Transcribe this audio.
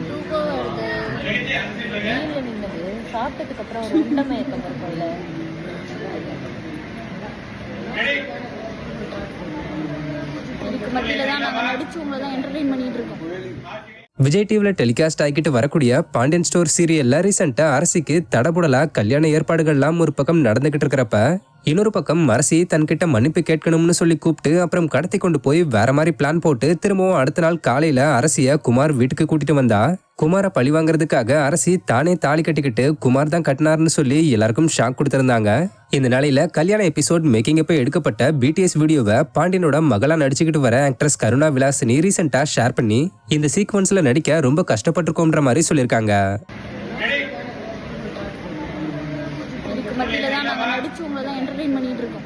தூக்கம் வருது. நீல நின்னது சாப்பிட்டதுக்கு அப்புறம் ஒரு உண்ட மயக்கம் இருக்கும்ல. இதுக்கு மத்தியில தான் நாங்கள் நடிச்சு உங்களை தான் என்டர்டெயின் பண்ணிட்டு இருக்கோம். விஜய் டிவில டெலிகாஸ்ட் ஆகிட்டு வரக்கூடிய பாண்டியன் ஸ்டோர் சீரியல்ல ரீசெண்டா அரசிக்கு தடபுடலா கல்யாண ஏற்பாடுகள்லாம் ஒரு பக்கம் நடந்துகிட்டு இருக்கிறப்ப இன்னொரு பக்கம் அரசி தன்கிட்ட மன்னிப்பு கேட்கணும்னு சொல்லி கூப்பிட்டு அப்புறம் கடத்தி கொண்டு போய் வேற மாதிரி பிளான் போட்டு திரும்பவும் அடுத்த நாள் காலையில அரசிய குமார் வீட்டுக்கு கூட்டிட்டு வந்தா. குமாரை பழி வாங்குறதுக்காக அரசி தானே தாலி கட்டிக்கிட்டு குமார் தான் கட்டினார்னு சொல்லி எல்லாருக்கும் ஷாக் கொடுத்திருந்தாங்க. இந்த நிலையில கல்யாண எபிசோட் மேக்கிங் அப்ப எடுக்கப்பட்ட பிடிஎஸ் வீடியோவை பாண்டியனோட மகளா நடிச்சுக்கிட்டு வர ஆக்ட்ரஸ் கருணா விலாசினி ரீசெண்டா ஷேர் பண்ணி இந்த சீக்வன்ஸ்ல நடிக்க ரொம்ப கஷ்டப்பட்டிருக்கோம்ன்ற மாதிரி சொல்லியிருக்காங்க. இதுக்கு மத்தியில தான் நாங்கள் நடிச்சு உங்களை தான் என்டர்டெயின் பண்ணிட்டு இருக்கோம்.